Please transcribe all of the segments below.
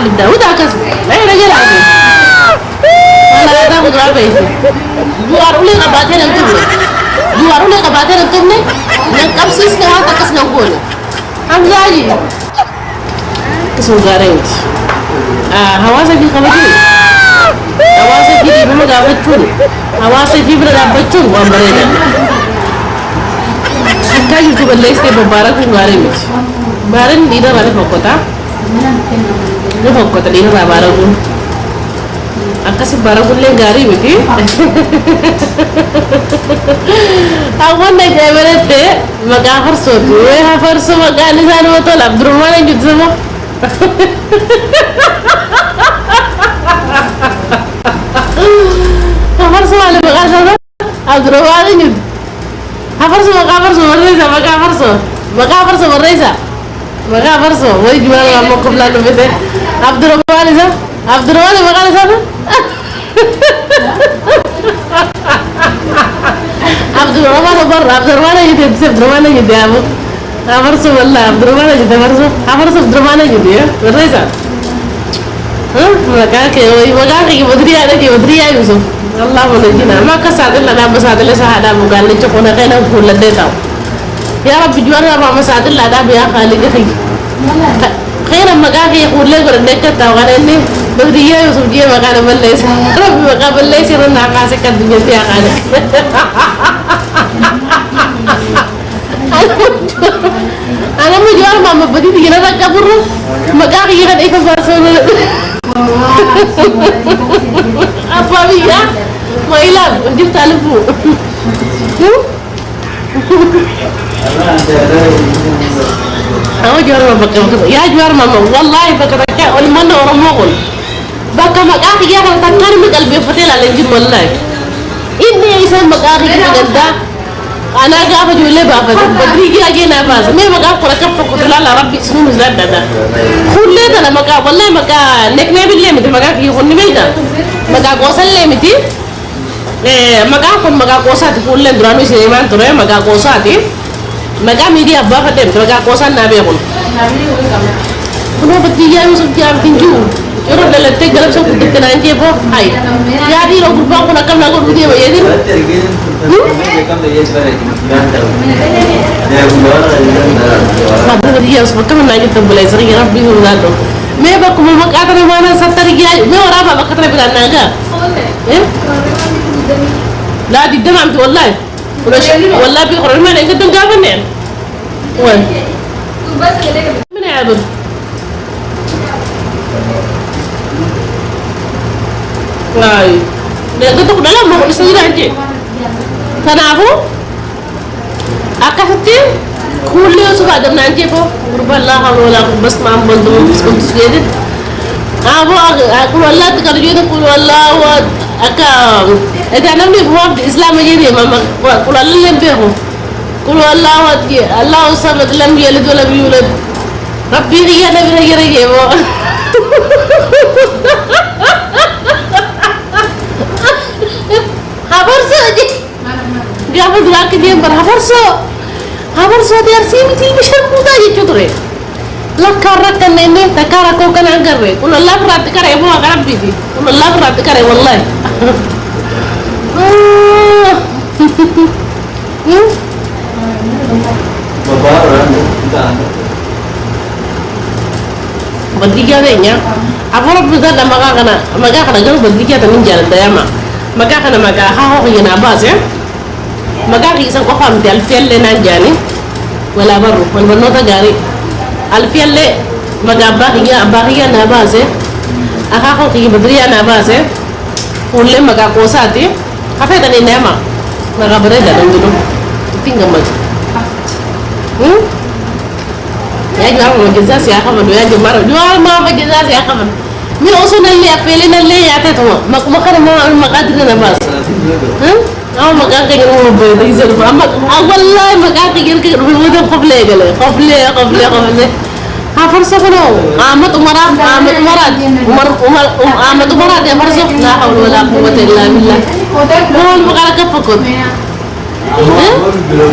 اللي داود عكس لا رجال عادي أنا لا تاخذ رابعي جوارو لي قباتين أنتمني جوارو لي قباتين أنتمني نكبسيس كمان تكس نقول هم زاجي كسر غاريت هواسة في خبري هواسة في بيبرو دابتشون هواسة في بيبرو دابتشون وامبرينا كاجي تبلش تبارك وغاريت بارن دينا بارن فوكتا ini fokko tadi ini baragu aku sih baragu le gari miti aku nak jalan te maga farso tu farso maga ni sana betul Abdurrahman yang gitu semua farso ada maga sana Abdurrahman yang gitu farso berreza maga farso woi jual kamu kebelan lebih Abdurrahman itu Abdurrahman makan sana Abdurrahman itu Abdurrahman itu ya bu farso wallah Abdurrahman itu farso Abdurrahman itu ya berreza maga ke woi maga ke بدري Yusuf Allah menjina maka sadel ada masadel sahada bukan lecokona kena kulla deta يا رب جوارنا مع مساعد الله ده بيا خالق خير مقاك يقول لك ردك تاغاني بدري يوسف جي مقال بليس رب مقال بليس رنا قاسك الدنيا فيها خالق انا مجوار ماما بدي تجينا ركبر مقاك يغد ايفا فارسون apa ya ما يلعب جبت الفو أنا جوار ما بكرة يا جوار ما والله بكرة كا والمن ورموقل بكرة ما كأخي يا كم تكاني مقلبي فتيل على الجيم والله إني إنسان ما كأخي كذا أنا قاعد أقول له بابا بدري كي أجي نفاس مين ما كأخي كل كف كتلا لا ربي سنو مزاد ده خل ده أنا ما كأ والله ما كأ نكمل بالله متى ما كأخي يخوني بيدا ما كأ قوسل لي متى maga kosa ti fulle duranu sineman tore maga kosa ti maga media ba fatem maga kosa na be kon kuno batti ya yusuf ti am tinju joro dele te galam so kutte na nje bo ay ya di ro gurba ko nakam na ko dudi ba yedi sabbu di yusuf kam na ngi tambule sari rabbi hu dalo me ba ko ma ka tare mana satari ya me ora ba ka tare bi na ga لا دي الدم عمتي والله والله بيقرر ما انا قدام قابلني وين من عابر لاي لا قد تقول لا ما هو لسه عندي تنعرفوا اكفتي كل يوم سبع دم عندي فوق رب الله حول ولا قوه بس ما بندم في كنت سيدت ابو اقول والله تكرجون يقول والله أكا إذا نبني بواب الإسلام جدي ما كل الله لم بيهم كل الله صمد لم يلد ولم يولد ربي رجع نبي رجع هبرسو أجي قابل دراك ديم بر هبرسو ديار سيمي تي بشر مودا يجتري لا كارك كنني تكارك كان أجرّي كل الله برات كره مو أقرب بيدي كل الله برات كره والله بديكي هذا aku orang berusaha dan maka kena jauh bediknya temin jalan dayama maka kena maka hao kena bas ya maka kisah kau faham tiap fiel le nanjani wala baru wala nota gari al fiel le maka bahiya na bas ya aku kau kiki bedriya na bas ya ulle maka kosati kafe tani nema maka berada dalam dulu tinggal maju ya jual mau jazz ya kamu ya jual mau jazz ya kamu من أصلا اللي أفعلنا اللي يعتقدوا ما كان ما قادرنا بس أو ما كان كيرو بيزل أما والله ما كان كيرو بيوده قبله قبله فرصة كنو آمد أمرات يا فرصة لا حول ولا قوة إلا بالله هو المقالة كفكت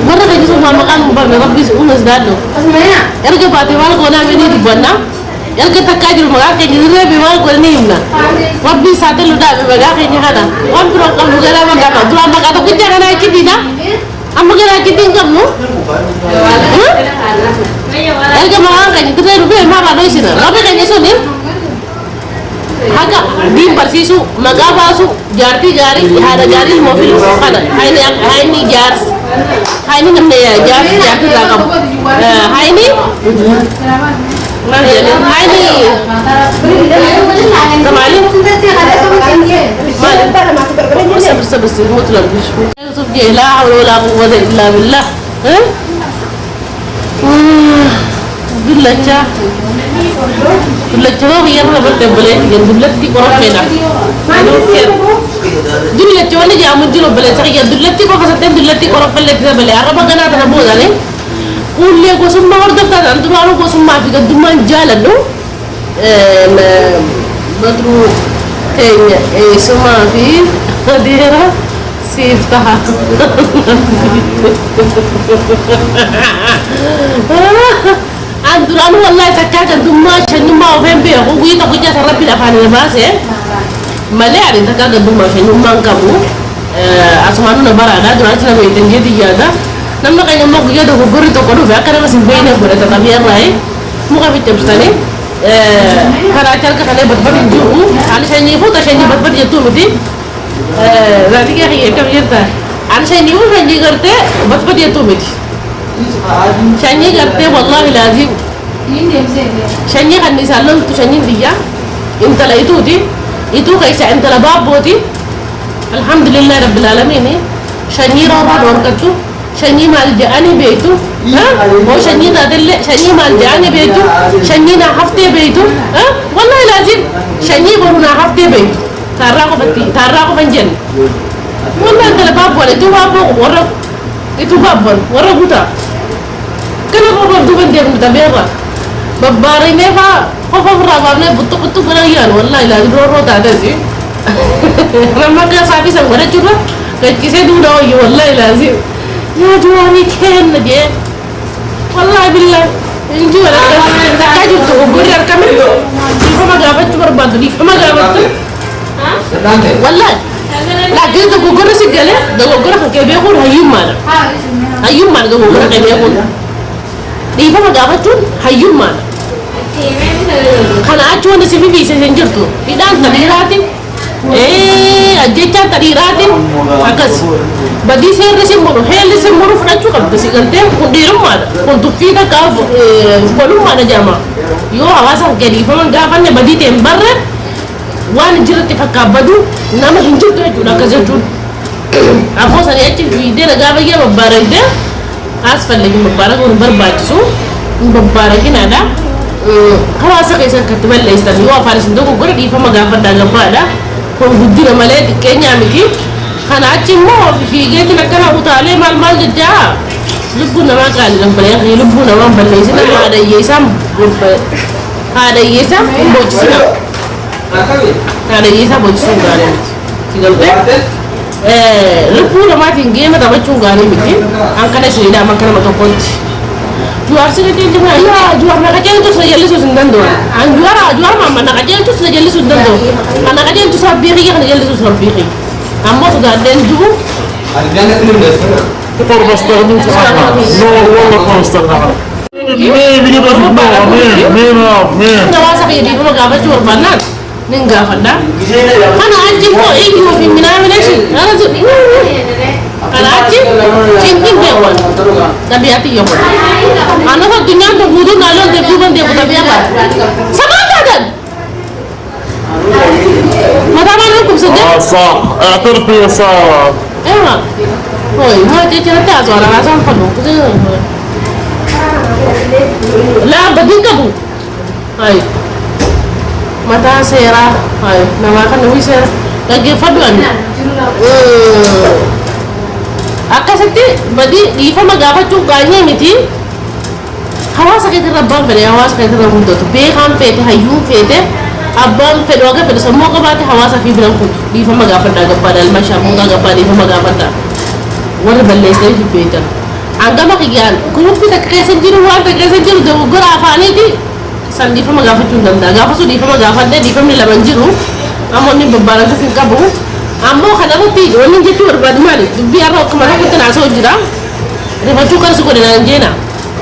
مرة كجسم ما كان مبارك ربي سؤال زادو أرجع باتي والك ونا مني تبنا يلقى تكاجر مغاك يدري بما قلني هنا ربي ساتلو دا بمغاك هذا وانتو قبل غلا مغاك دو ما كاتو كنت انا كدينا اما غلا كدين كمو يلقى مغاك يدري بما ما بانوسنا ما بكاي يسوني haga din barsisu magabasu jarti gari hada gari mo fil kada hayni jars hayni namne jars jarti rakam hayni hayni tamali بس مطلب يوسف جه لا حول ولا قوة إلا بالله بالله dullachoo biyya irra dabbalee dullatti qorofeedha dullachoo wani jaamu jiru balee saqiya dullatti qofa sattee dullatti qorofallee dabalee arraba ganaa tana boodane kullee gosummaa hordoftaa ta'an duraanuu gosummaa fi gaddummaan jaaladhu badru teenya eessumaa fi adeera siif taha duraan wallahi takkaa gaddummaa shanyummaa ofeen beeku guyyaa tokko jasa rabbi afaan na baase malee ani takkaa gaddummaa shanyummaan qabu asumaanu na baraadha duraan sana beektan jeeti yaada namni keenya immoo guyyaa tokko gurri tokko dhufe akka nama sin beekne godhata xabiyaarraayi muka fi cabsitanii karaa calqa kanee badbadi hin jiru ani shanyii fuuta shanyii badbadi jettuu miti zaatigee kiyyee kam jirta ani shanyii fuuta shanyii gartee badbadi jettuu miti shanyii gartee wallahi laazim shanyii kan isaan loltu shanyii biyya intala ituu keessa intala baabbooti alhamdulillahi rabbil aalamiin shanyii roorraa dhoorkattu shanyii maal jedhanii beektu moo shanyii taatellee shanyii maal jedhanii beektu shanyii naa haftee beektu wallahi laazim shanyii boru naa haftee beektu taarraa qofan jenne wallahi intala baabboon ituu baabboo warra ituu baabboon warra guutaa kana roorroof duban deemnu tabeerra babbaarine fa qofa ofirraa baafnee buttu garayyaan wallahi laazim roorroo taatesi nama akka saafisan godhachuurra gacchisee duudaa wayyo wallahi laazim yaa du'aanii kenna jee wallahi billahi inji wala takkaa jirtu oggorri harkame dhiifama gaafachuu barbaaddu dhiifama gaafattu wallahi laakiin dogoggora si galee dogoggora kan kee beekuun hayyummaadha dogoggora kee beekuun dhiifama gaafachuun hayyummaadha kana achi wanta si fifiisee hin jirtu hidhaan tadhiiraatiin ajjechaan tadhiiraatiin akkas badii seerri si muru heelli si muru fudhachuu qabda si galtee kun dhiirummaadha kun tuffii takka walummaadha jedhama yoo hawaasa kee dhiifaman gaafanne badii ta'e hin barre waan jiratti fakkaabbadu nama hin jirtu jechuudha akkas jechuun ammoo sanii achi fiidee nagaa bayyee babbaaragdee asfallagi babbaaraguun hin barbaachisu hin babbaaraginaadha hawaasa keessa akkatti balleessan yoo afaan isin tokko godha dhiifama gaafadhaa gabbaadha kun guddina malee xiqqeenyaa miti kana achi immoo fiigeetiin akkana utaalee maal jechaa lubbuu namaa qaaliidhaan balee lubbuu namaa balleessina haadhayyeessaa hin boochisina haadhayyeessaa boochisuu gaarii miti si galtee lubbuu namaatiin geema taphachuun gaarii miti hankana isheedhaa makka nama tokkotti juar sih kecil cuma ya juar anak kecil itu sudah jelas sudah dando an juar mama anak kecil itu sudah jelas sudah dando anak kecil itu sabiri kan jelas sudah sabiri amma sudah dendo ada yang belum dasar Kita بستخدم ساعة نو والله ما بستخدمها مين بيجي بس نو مين نواسق يدي بما قافت جور بنات من قافت ده أنا أجي هو إيجي وفي من شيء أنا زو أنا أجي cincin dewan tapi hati ya anak satu dunia tuh butuh nalon dia bukan dia tapi apa sama kan mata mana hukum saja صح اعترفي يا سارة emang oi mau cerita soal asam penuh lah begini kamu hai mata serah hai nama kan Dewi serah lagi faduan akkasitti badii dhiifama gaafachuu gaanyee miti hawaasa keessa irra abbaan fedhe hawaasa keessa irra hundatu beekaan feete hayyuu feete abbaan fedhe waga fedhe sammuu qabaate hawaasa fi biran kun dhiifama gaafadhaa gabbaadha ilma shaammuutaa gabbaa dhiifama gaafadhaa warri balleessanii fi beekan hangama kiyyaan guruppi takka keessa jiru waan takka keessa jiru dogoggora afaaniiti sandi fama gaafachuu danda'a gaafa sun dhiifama gaafadhee dhiifamni lama hin jiru namoonni babbaaratuuf hin qabu ammoo kanarratti wanni jechuu barbaadu maali dubbii har'a akkuma rakkatti naasoo jira rifachuu kan si godhe naan jeena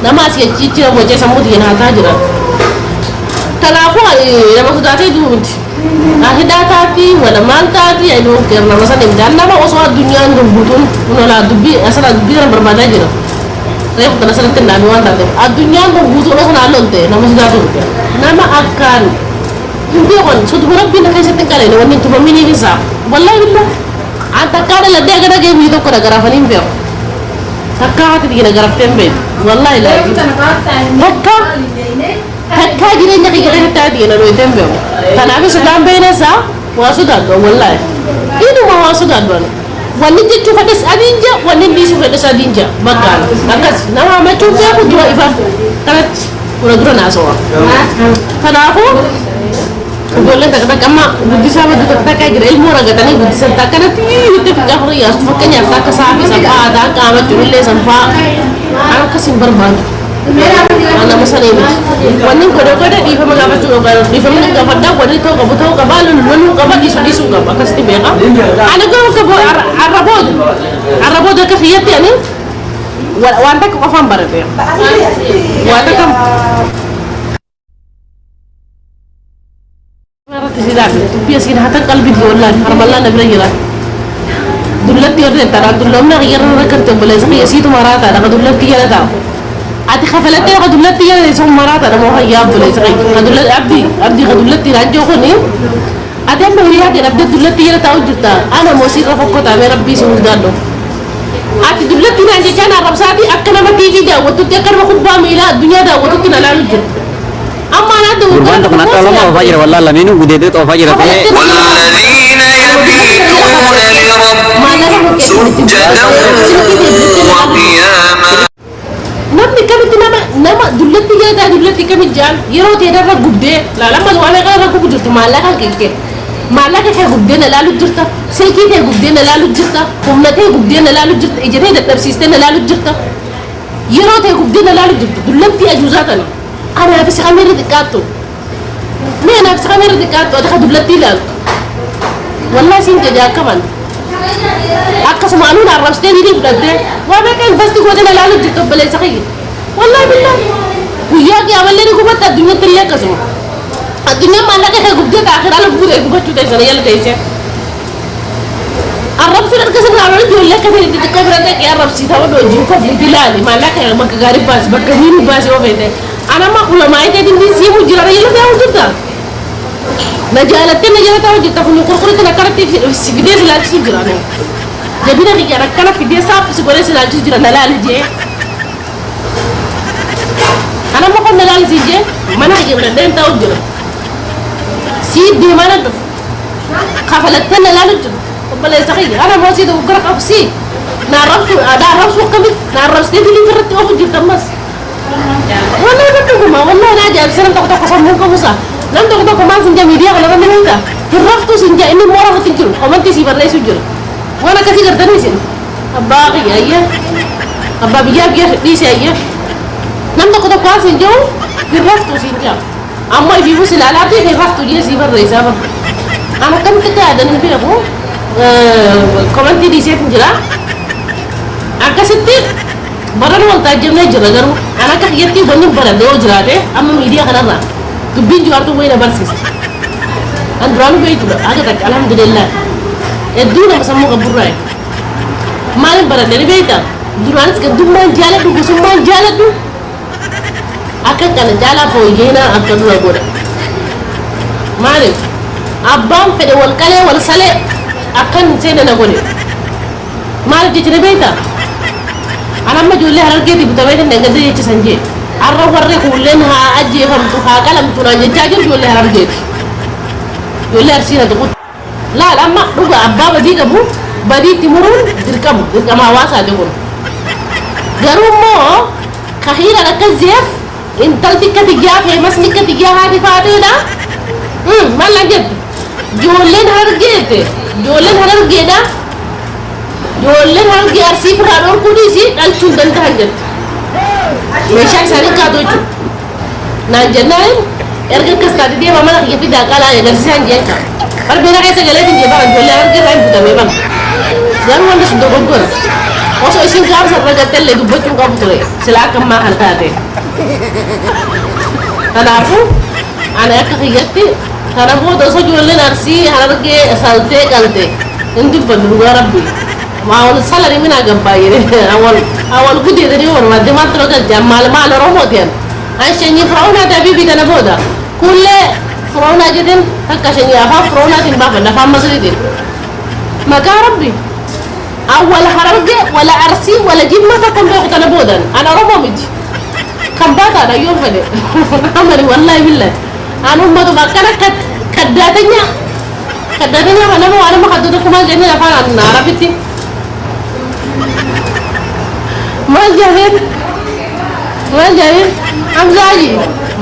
nama asii achiitti na bocee sammuuti hin haataa jira kanaafuu nama sodaatee jiru miti hidhaa taati wala maal taati ayinuun keera nama sana himtaan nama osoo addunyaan gurguutuun kunolaa dubbii asirraa dubbii kana barbaadaa jira reefu kana sanatti hin dhaabee waan taateef addunyaan gurguutuun osoo naannoon ta'e nama sodaatu miti nama akkaan hindi kon soduma rabbiin keessatti hin qaleen wanni tumaminiif isaa wallahi billah an takkaa dhaladhee agada geemii tokko dhagaraafanii hin beeku takkaa haati dhigina garaftee hin beeku wallahi laafi takkaa jireenya kiyya keessatti haati dhigina dhoyitee hin beeku kanaaf sodaan beena isaa waa sodaadhu wallahi inuma waa sodaadhu wanni jechuu fedhes adiinja wanni dhiisuu fedhes adiinja bakkaan akkas nama hamachuu beeku dura ifa kanatti kuna dura naasawa kanaafuu ijoolleen takka takka amma guddisaa madda takka takka jira ilmoo ragatanii guddisan takkanatti itti fiqqaa furii yaastu fakkeenyaaf takka saafii sanfaa takka amachuun illee sanfaa an akkasiin barbaadu nama sana himti wanni godhe dhiifama gaafachuu qaba dhiifamni gaafadhaa wanni ta'uu qabu ta'uu qaba loluu qaba dhiisuu qaba akkasitti beeka ani garuu qabu arrabooda akka kiyyatti ani waan takka qofaan barate waan takka تبي أسكن حتى قلبي والله حرم الله نبلا يرى دولتي يرى ترى دولنا غير ركنت بلا زي يسيتو مرات أنا دولتي يرى تاو أتي خفلتي أنا دولتي يرى يسوم مرات أنا ما هي ياب بلا زي دولت عبدي دولتي رانجو خني أتي أنا هي أتي عبد دولتي يرى تاو جدا أنا موسيقى فوقت أمي ربي سمودانو أتي دولتي رانجو كان عرب سادي أكنا ما تيجي جا وتتذكر وخبا ميلا الدنيا دا وتتنا لا نجد أما أنا دو قربان تقنات الله فاجر والله لمنو بديت تو فاجر والذين يبيتون لربهم سجدا وقياما namni kamitti nama dullatti jala dullatti kamit jaan yeroo ta'e irra gubdee lama maallaqa irra gubdee jirtu maallaqa kee maallaqa kee gubdee na laalu jirta silkii kee gubdee na laalu jirta humna kee gubdee na laalu jirta ijatee dadhabsiistee na laalu jirta yeroo ta'e gubdee na laalu jirta dullatti ajuuzaatan أنا في سخامير دكاتو مين أنا في سخامير دكاتو أدخل دبلتي لك والله سينك جا كمان أكس مانون عربستين يدي فلتة وأنا كان فستي قدنا لا لجت بلا سخي والله بالله وياك يا ولدي كوبا الدنيا تليا كسم الدنيا ما لك هي قبضة آخر على بوده كوبا شو تيسنا يلا تيسه الرب في الكسر على رجل لك في الكبرة يا رب سيدا ودو جيكو في دلالي ما لك ما كغاري باس بكهين باس وفيته أنا ما أقول ما يتدين دي سيمو جرا يلا ده وجدة نجالتين نجالتها وجدة في نقول كنا كرت في فيديو لا تسجل أنا جبنا كي كنا في فيديو صعب سكولة لا تسجل أنا لا لجيه أنا ما كنا لا لجيه ما نحكي من ده أنت وجدة سيد دي ما ندف خفلتنا لا لجيه وبلا يسخي أنا ما سيد وقرأ خفسي نعرف وقبل نعرف سيد اللي فرت أوف جدا مس والله بتقوم والله أنا جالس سلام تقطع قسمهم كموسى لم تقطع كمان سنجا ميديا ولا من هذا الرفض سنجا إني مرة هتنجر كمان تسيب الرئيس يجر وأنا كثير تنسين أباقي أيه أبا بيجاب ليس أيه لم تقطع كمان سنجا الرفض سنجا أما في فصل على عبد الرفض يسيب الرئيس أنا كم كده نبي أبو كمان تدي نجرا أكاسيتي برا نقول تاجرنا جرا جرو أنا كخيرتي بني برا دو جرا ده أما ميديا خلاص تبين جوارتو وين برسيس أنا درانو بيجو أجا تك الحمد لله الدنيا مسمو كبراي ما لين برا ده بيتا درانس كدوم ما جالا دو بسم ما جالا دو أكن كان جالا فوجينا أكن دو أقوله ما لين أبام في دول كله ولا سله أكن سيد نقوله ما لين تجري بيتا أنا ما جولي هرجع بتبعي النجدة يجي سنجي أروح ورّي كلنا أجي هم تها كلام تراجع جاجر جولي هرجع جولي أرسينا تقول لا ما رجع أبا بدي كبو بدي تمرون تركب ما واسع تقول جرو مو خير على كزيف إن تلتي كتجاه في مسني كتجاه هذه فاتنا ما لقيت جولين هرجع ده جولين هرجع أرسي فرانور كوديسي ألتون دنتهجت مشاك ساني كادوجو نانجناين erga kasta dia mama lagi fi da kala ya garsi an jenka par bina kai segala din je baran jolle erga rai buta me ban yan wanda su dogon gor oso isin gar sa raga telle du boccu ko butore sila kam ma haltate tanafu ana yakiyati tanafu do so jolle narsi harage salte kalte indi badru rabbi ma wal salari mina gambayire awal gudi da ni wor wadde ma tro gal jamal mal romoten عشان يفرعون هذا بيبي تنبودا كل فرعون جدًا هكذا يافا فرعون تنبافا نفهم مزيدين ما كان ربي أول حرقة ولا عرسي ولا جيب ما تكون بيخو تنبودا أنا ربومج كم باتا أنا يوم فدي عمري والله بالله أنا أمي ما كان كداتني أنا ما خدتكم ما جاني لفان أنا عرفتي ما جاهد أمزاجي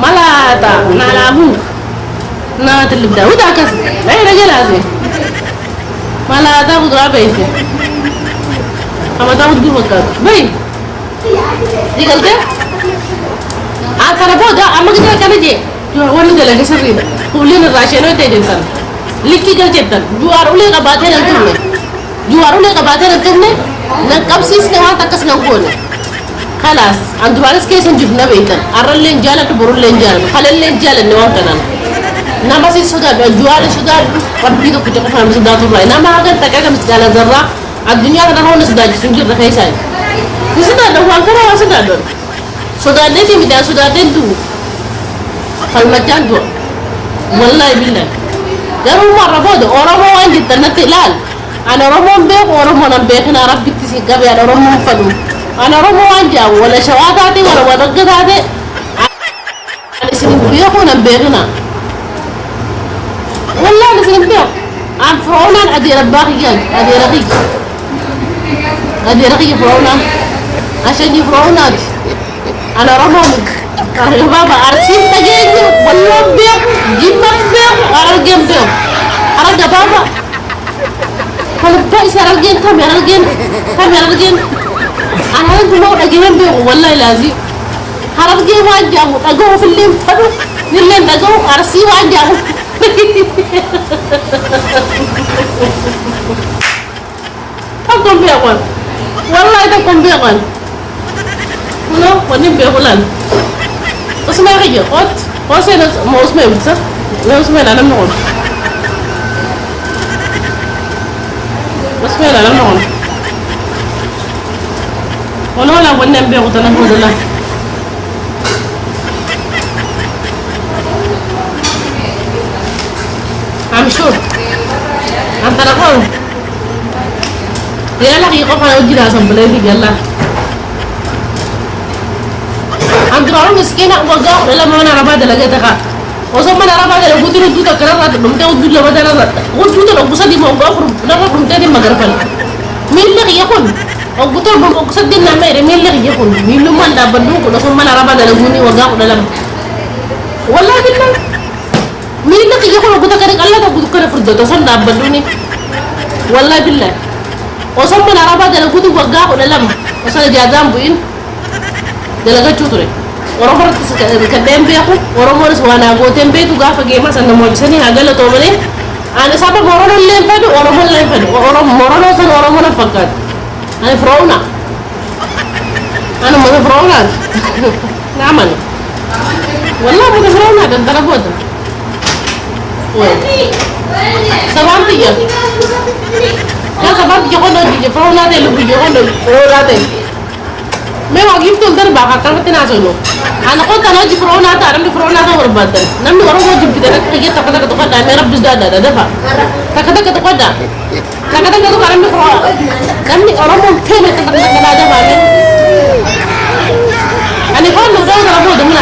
ملاتا نالابو نات اللي بدا ودا كس لا رجال هذه ملاتا بدرا بيسي أما تاخد جوا كات بي دي قلته أنا بودا أما كده كان يجي جوا ورد لك سرير كلنا راشينو تيجي لكي قلت جوار ولي قباتين التومي جوار ولي قباتين التومي نكبسيس كمان تكس نقولي خلاص عند بارس كيس نجيبنا بيتنا أرلين جالة تبرلين جالة خللين جالة نوانتنا نما سي سودان جوار سودان وربيدو كتير فهم سودان تطلع نما هذا تكاك مسكالة ذرة الدنيا كنا هون سودان سنجر رخيصة سودان نوان كنا سودان سودان نتي ميدا سودان تندو فالمجان دو والله بالله جرو مرة بود أورمو عندي تنتلال أنا رمون بيك ورمون بيك أنا ربي تسي قبي أنا رمون فلو أنا رمو أنجا ولا شواتاتي ولا ورقتاتي أنا سنين بيخونا بيغنا والله أنا سنين بيخ عن فرعون أدي رباخي جاج أدي رقي فرعون عشان يفرعونات أنا رمومك يا بابا أرسيم تجيني والله بيخ جيبك بيخ أرقم بيخ أرقى بابا kalau baik saralgen kami aralgen أنا أنت ما أجيبهم بيه والله لازم هرجع واجع أجوا في الليل فلو الليل أجوا أرسي واجع تقوم بيقول والله تقوم بيقول لا ونيم بيقولان اسمع كذي قط سيد ما اسمه بس لا اسمه أنا منقول اسمه أنا منقول ولا ونم بيو تنبود الله I'm sure أنت نقول يا لك يقف على وجه لازم بلادي يلا أنت رأوا مسكينة وقع ولا ما أنا رباد لقيتها وصل ما أنا رباد لو قلت له دوتا كذا بمتى ودود له بدل هذا قلت له لو بصدق ما وقع نرى بمتى ما قرفل مين اللي يكون o butor bom ko sadin na mere mel legi yekon mi lu man da bandu ko so man araba da guni waga ko dalam wallahi billah mi legi yekon ko takare Allah da gudu kare furdo to son da bandu ni wallahi billah o so man araba da gudu waga ko dalam o so ja zambu in dalaga chuture oro ko ka dembe ko oro mo so wana go tembe tu ga fa ge ma san mo sani ha gala to bale ana saba morono le fadu oro mo le fadu oro morono san oro mo na fakat أنا فرعونة أنا ما فرعونة نعمل والله ما فرعونة ده الدرجات سبعتي يا سبعتي يقولون دي فرعونة ده اللي بيقولون فرعونة ده ما هو جيب تقول ده بقى كلام تنازلوا أنا قلت أنا أجي فرعونة ده أنا فرعونة ده وربنا نمني ورا ما جيب كده كده تكذا تقعد أنا رب ده دفع تكذا تقعد تكذا تقعد أنا فرعونة نمني ورا ما فين تكذا تقعد دفع أنا فاهم ده أنا ربنا ده من